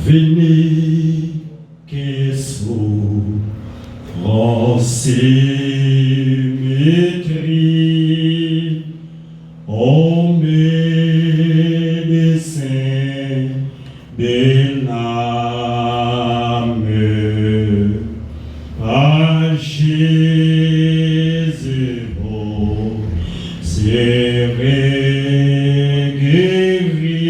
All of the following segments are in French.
Venez, qu'est-ce symétrie, ô médecin de l'âme, à Jésus, c'est guéri,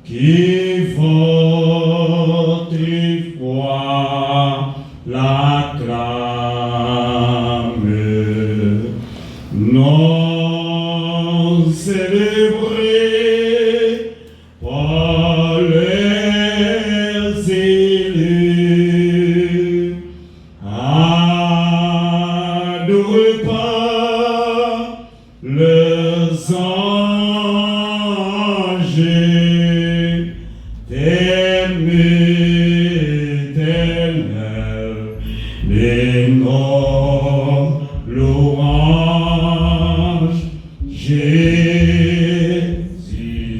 qui votre foi l'acclame. Non célébré par les élus, adoré par les anges, éternel, les noms, louange, Jésus,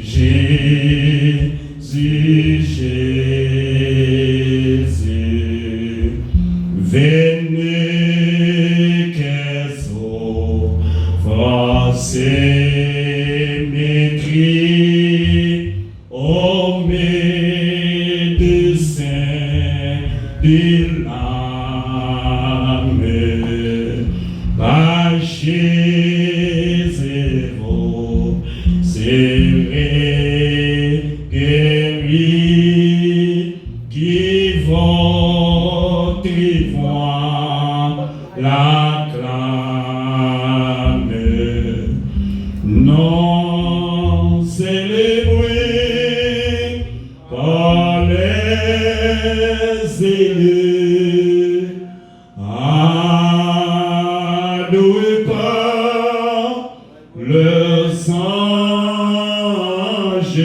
Jésus, Jésus. Venez, qu'est-ce symétrie, ô médecin de l'âme, par Jésus, c'est guéri, qui votre voix l'acclame. Non célébré par les élus, adoré par les anges,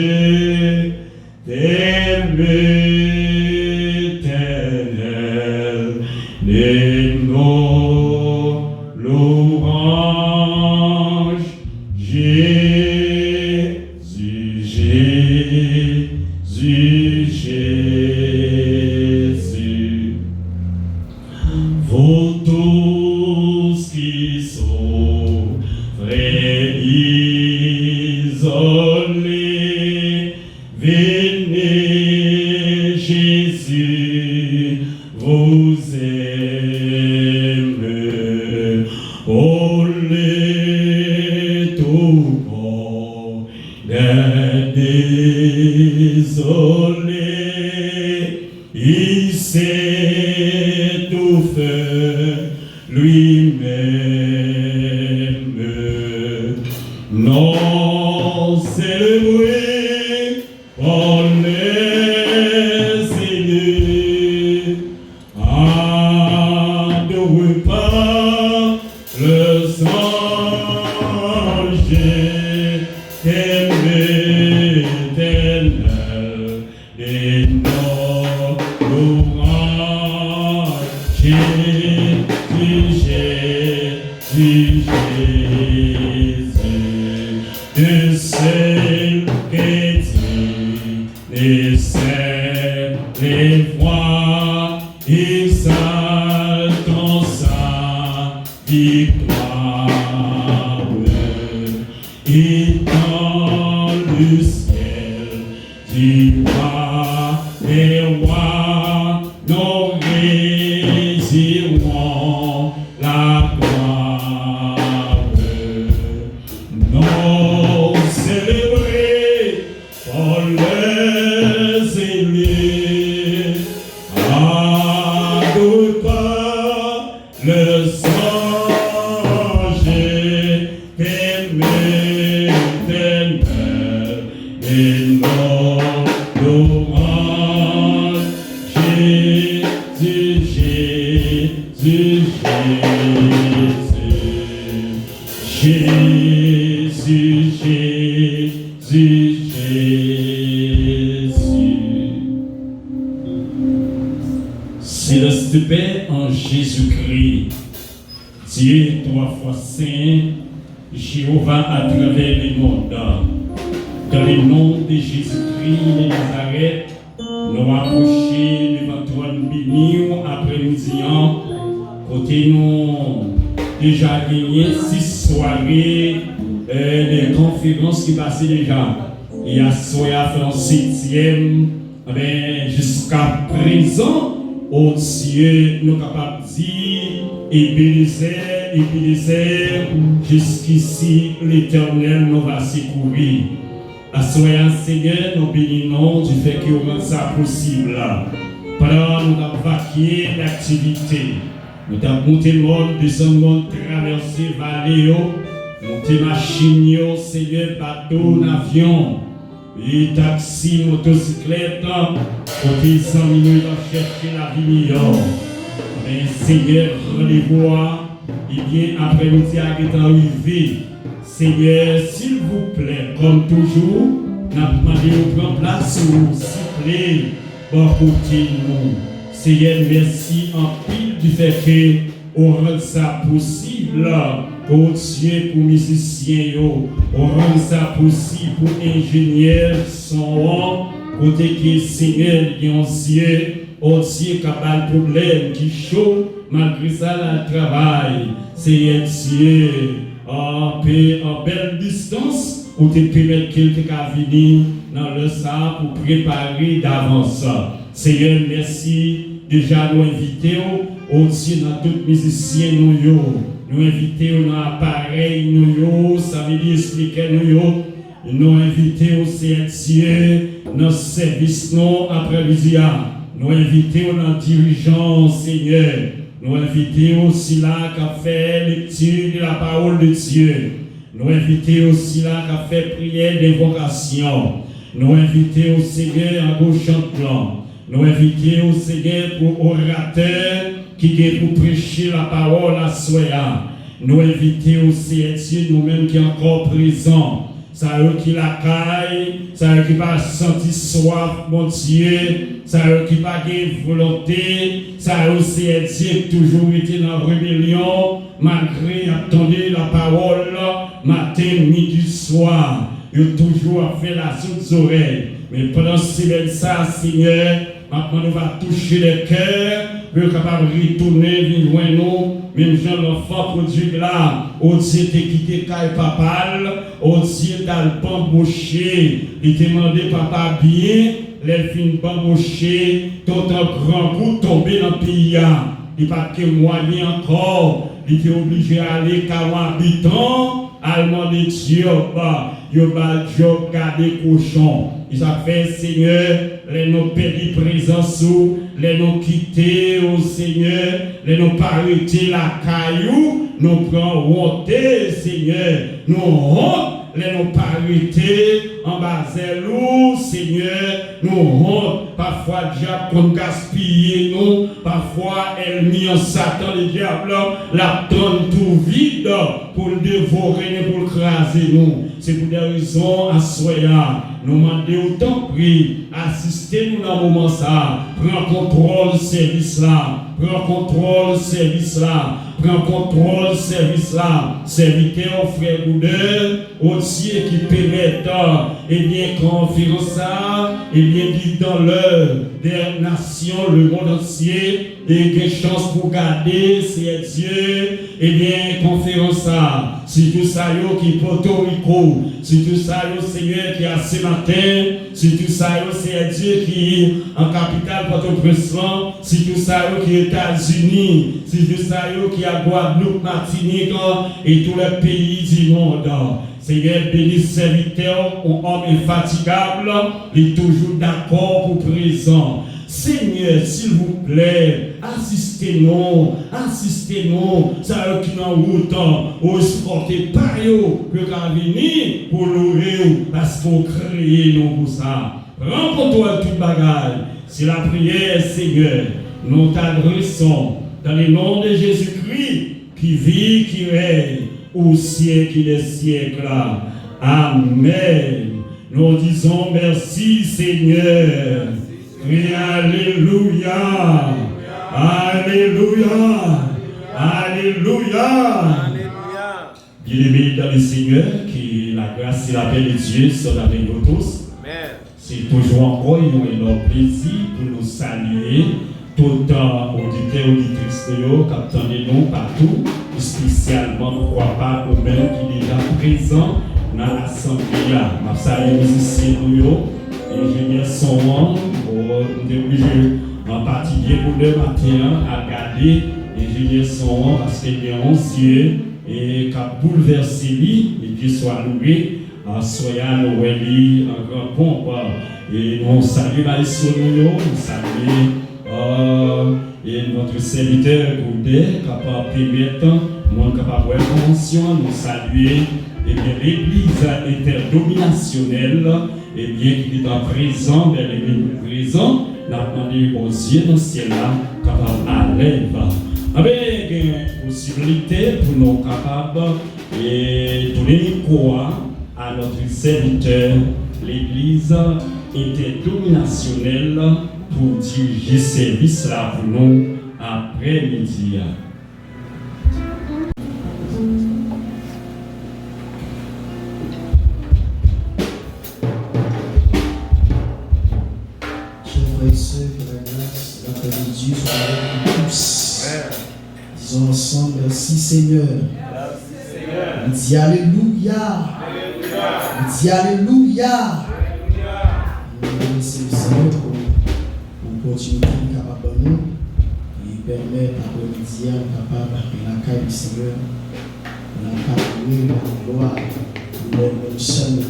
éternel, les noms, louange, Jésus, Jésus, Jésus. Vous tous qui souffrez isolés, venez, Jésus vous aime. Oh, les tout bons des désolés, il s'étouffe lui-même. Non célébré par les élus, adoré par les anges, éternel, et nos louanges, Jésus, Jésus, Jésus, de celle qui dit, les saints, les voix, exaltant sa victoire, et dans le ciel, du roi et roi, nous résirons la gloire. Non célébré par les élus, adoré par les anges, éternel, et nos louanges, Jésus, Jésus, Jésus, Jésus, Jésus. Céleste Père en Jésus-Christ, Dieu trois fois saint, Jéhovah à travers les mondes, dans le nom de Jésus-Christ de Nazareth, nous approchons devant toi béni après-midi, côté nous déjà gagné 6 soirées de conférences qui passaient déjà. Et à soir à faire un 7e, jusqu'à présent, oh Dieu, nous sommes capables de dire, Ebenezer, jusqu'ici l'Éternel nous va secourir. À soir, Seigneur, nous bénissons du fait qu'il rend ça possible. Pendant nous avons vaqué l'activité, nous avons monté le monde, descendu le monde, traversé vallée, monté machine, Seigneur, bateau, avion, et taxi, motocyclette, côté 100 minutes à chercher la vie meilleure. Mais Seigneur, rendez-vous, et bien après-midi est arrivé. Seigneur, s'il vous plaît, comme toujours, nous avons demandé de prendre place ou s'il plaît, bon côté nous. Seigneur, merci en pile du fait que on rend ça possible. Oh Dieu, pour musiciens, on rend ça possible pour ingénieurs, son côté que Seigneur, il y a un Dieu, oh Dieu, qui a un problème, qui est chaud, malgré ça, le travail. Seigneur Dieu, en belle distance, pour te permettre quelqu'un qui venir dans le ça pour préparer d'avance. Seigneur, merci. Déjà, nous invitons aussi dans tous les musiciens, nous invitons dans l'appareil, ça veut dire expliquer nous invitons aussi Dieu dans le service après-midi. Nous invitons dans le dirigeant, Seigneur. Nous invitons aussi là qui fait lecture de la parole de Dieu. Nous invitons aussi là qui fait prière d'invocation. Nous invitons au Seigneur en gauche plan. Nous invitons au Seigneur pour orateur qui est pour prêcher la parole à soi. Nous invitons aussi Dieu nous-mêmes qui est encore présents. Ça eux qui la caille, ça eux qui pas senti soif, mon Dieu, ça eux qui pas de volonté, ça eux aussi Dieu qui toujours été dans la rébellion, malgré attendre la parole, matin, midi, soir. Ils ont toujours fait la sourde oreille. Mais pendant ce temps, ça, Seigneur, maintenant nous va toucher le cœur, pour être capable de retourner, venir loin nous, même Jean l'enfant produit là, au Dieu t'a quitté Caille Papal, au Dieu t'a le bambouché, il t'a demandé papa bien, les filles bambouché, tout un grand coup tombé dans le pays. Il n'y a pas que moyen encore, il était obligé d'aller 40 habitants, allemand de Dieu, il va garder cochon. Il a fait, Seigneur, les nos perdus présence, les nos quittés au Seigneur, les nos pas arrêter la caillou, nous prenons honte, Seigneur, nous honte, les nos pas arrêter en bas zélou, Seigneur, nous honte, parfois diable qu'on gaspille nous, parfois elle mis en Satan, le diable, la donne tout vide pour le dévorer, pour le craser nous. C'est pour des raisons à soya. Nous demandons autant prix, assistez-nous dans le moment ça, prends contrôle du service là, prends contrôle du service là, prends contrôle du service là, serviteur, frère Boudeur, aussi qui permettent, et bien conférence ça, et bien dit dans l'heure des nations, le monde entier, et des chances pour garder, c'est Dieu, et bien conférence ça, c'est tout ça qui est Porto Rico, c'est tout ça Seigneur qui a ce matin, c'est tout ça c'est Dieu qui est en capitale Port-au-Prince, c'est tout ça qui est États-Unis, c'est tout ça qui est à Guadeloupe, Martinique et tous les pays du monde. Seigneur, bénis serviteur, un homme infatigable, il est toujours d'accord pour présent. Seigneur, s'il vous plaît, assistez-nous, ça eux qui n'ont route, ou supportez pas eux, que qu'à venir pour l'ouvrir, parce qu'on crée nous pour ça. Rends-toi toute bagaille. C'est la prière, Seigneur, nous t'adressons dans le nom de Jésus-Christ, qui vit, qui règne, au siècle des siècles. Amen. Nous disons merci, Seigneur. Et alléluia, alléluia, alléluia. Bien-aimé dans le Seigneur, qui la grâce et la paix de Dieu sont avec nous tous. Amen. C'est toujours encore un énorme plaisir pour nous saluer, tout auditeurs et auditrices qui attendent nous partout, spécialement pourquoi pas eux-mêmes qui sont déjà présents dans l'assemblée. Je salue les musiciens, ingénieurs son, nous sommes obligés en particulier pour le matin à regarder ingénieurs son parce qu'il y a 11 yeux et qui a bouleversé lui, et Dieu soit loué. Soyez Noël, un grand pompe. Et nous saluons la mission, nous saluons notre serviteur Goudé, capable de permettre, nous capable de convention, nous saluons l'église interdominationnelle, et bien qu'il est en présent, mais il est présent, nous demandons aux Dieu dans le ciel, capable d'aller. Avec une possibilité pour nous capables et donner les croix à notre serviteur, l'église interdominationnelle, pour diriger service là pour nous après-midi. Frères et sœurs, que la grâce et la paix de Dieu soient avec nous tous. Disons ensemble, merci Seigneur. On dit Alléluia. On dit Alléluia. On remercie le Seigneur pour l'opportunité qu'il est capable de nous et permettre après-midi à capable de la caille du Seigneur, la caille de la gloire, de la chaîne.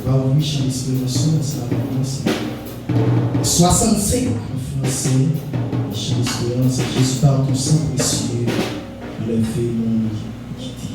On va ouvrir chaîne d'espérance, c'est la réponse. 65 en français, chaîne d'espérance, Jésus par ton sang précieux, enlève mon quitter.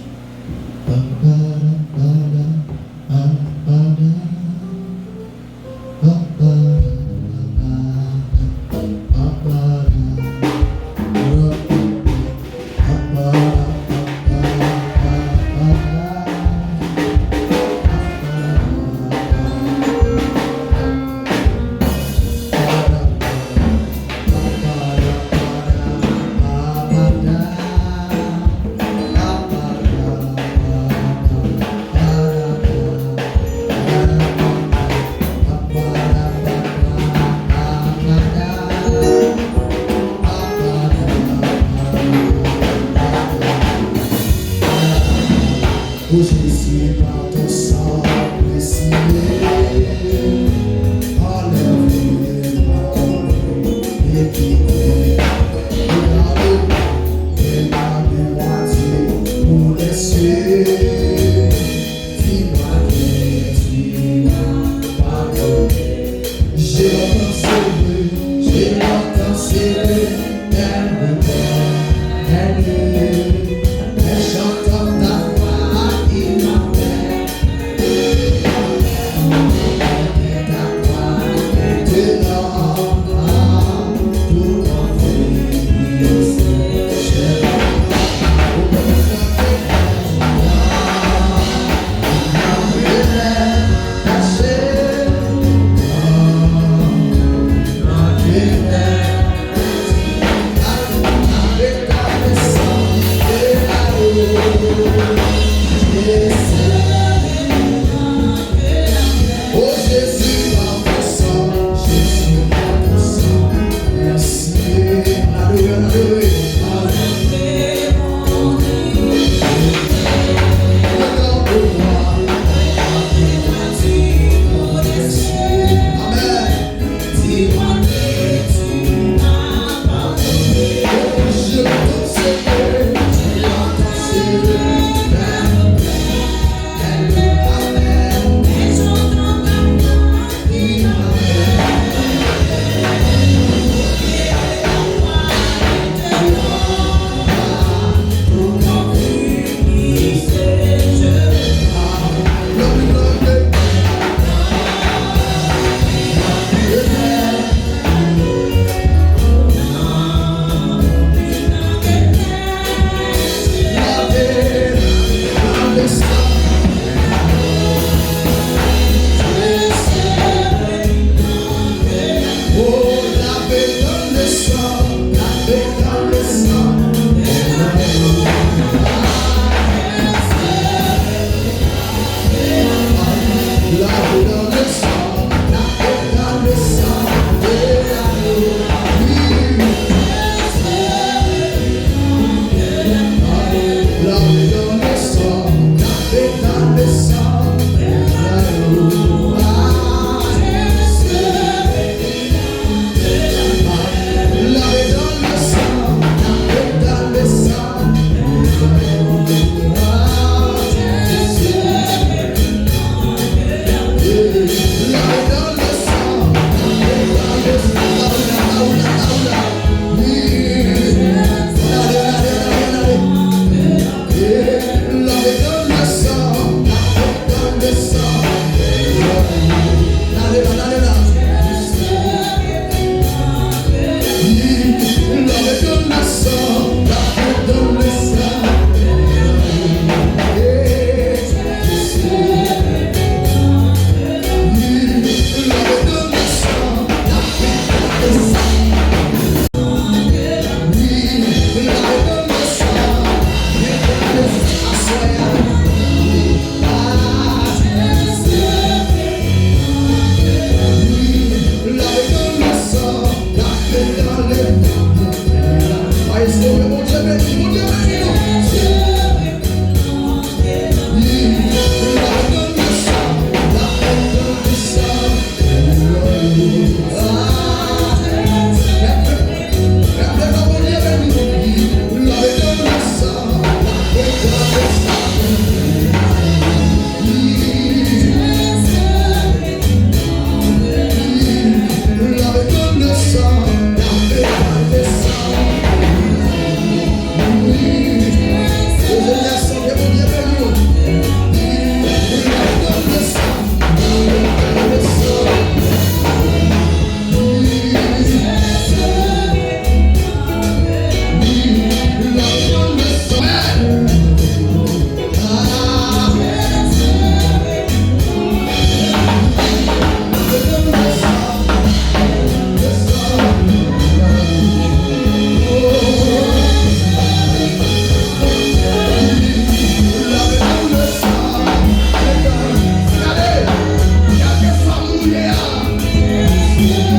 Yes.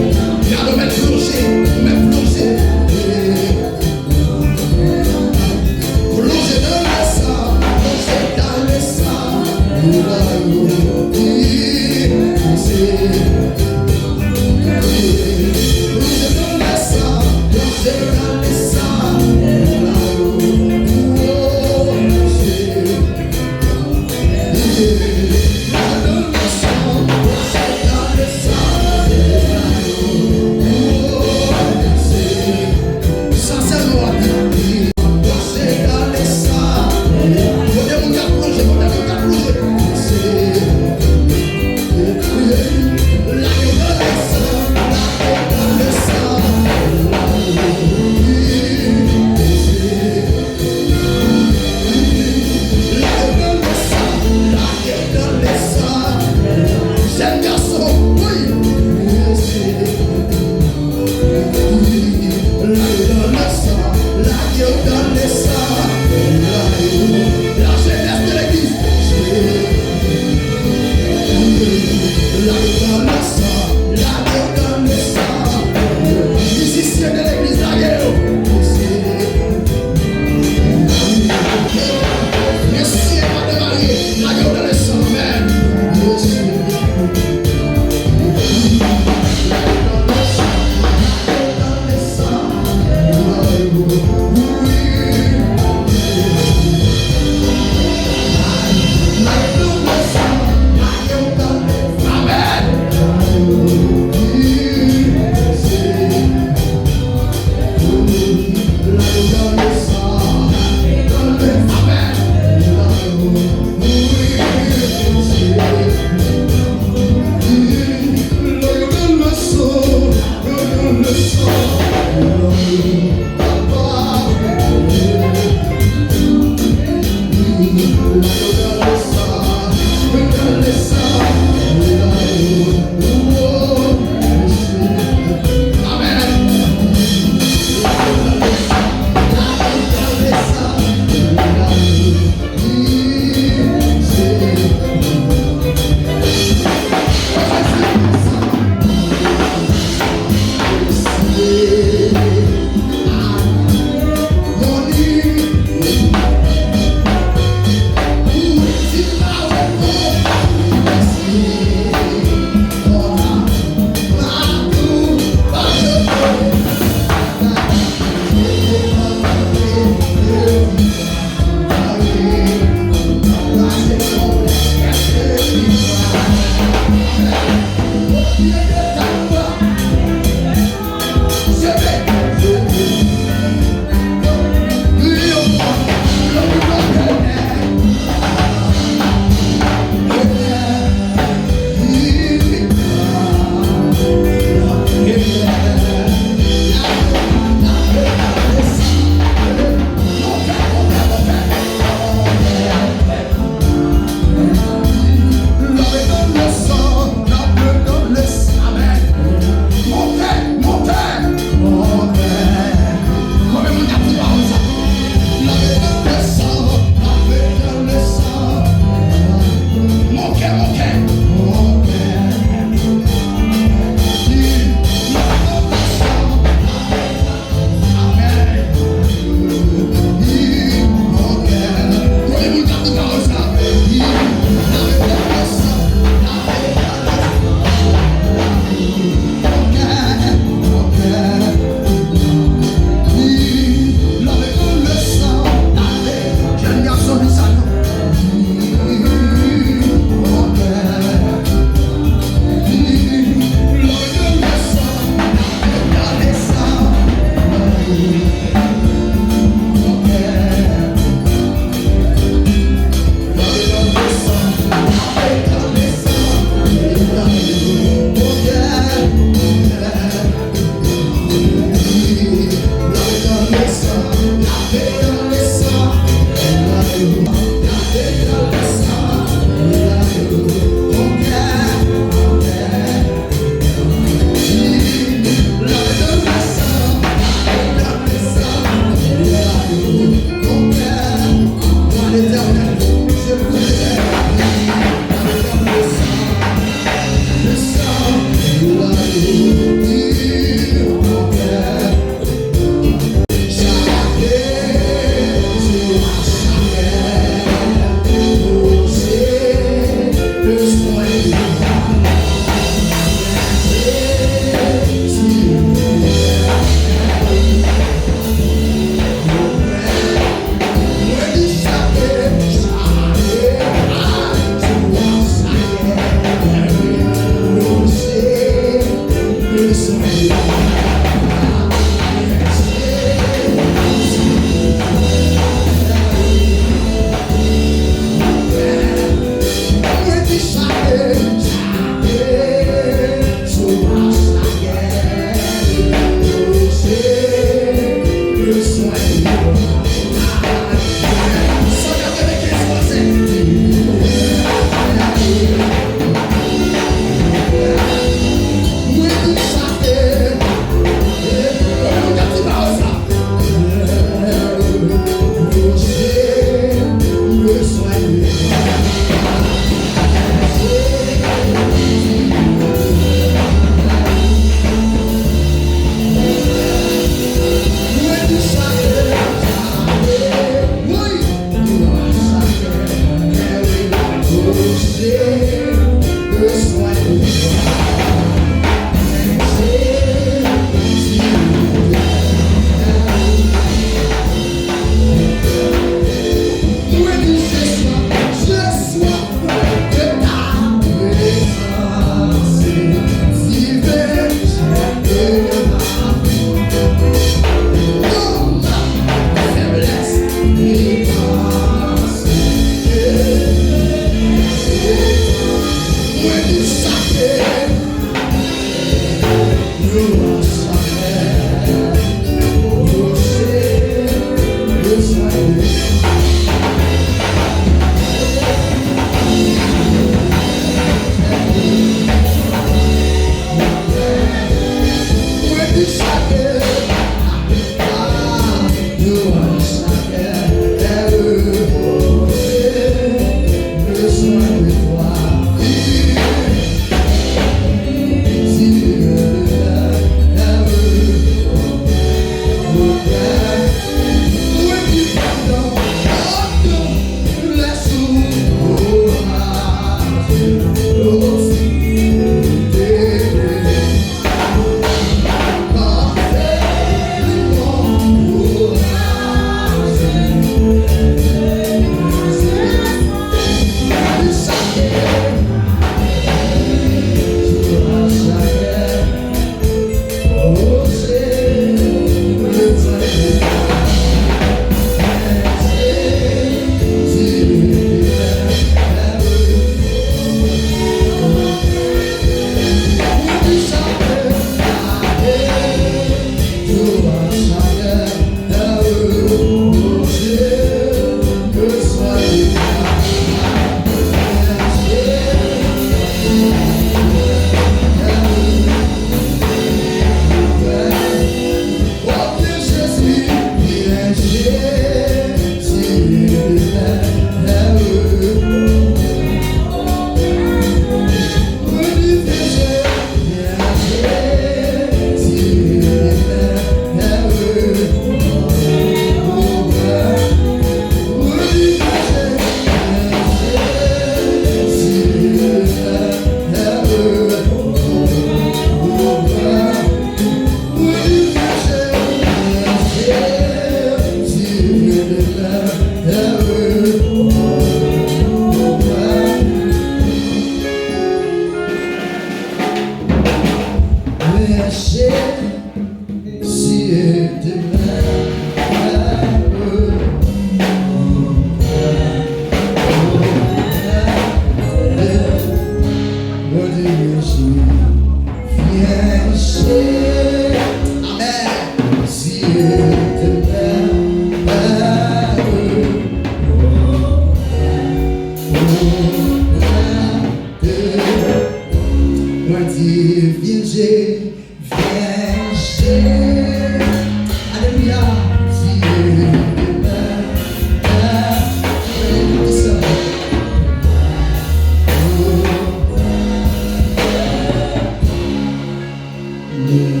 nous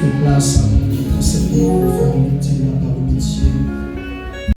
fait place à nous concéder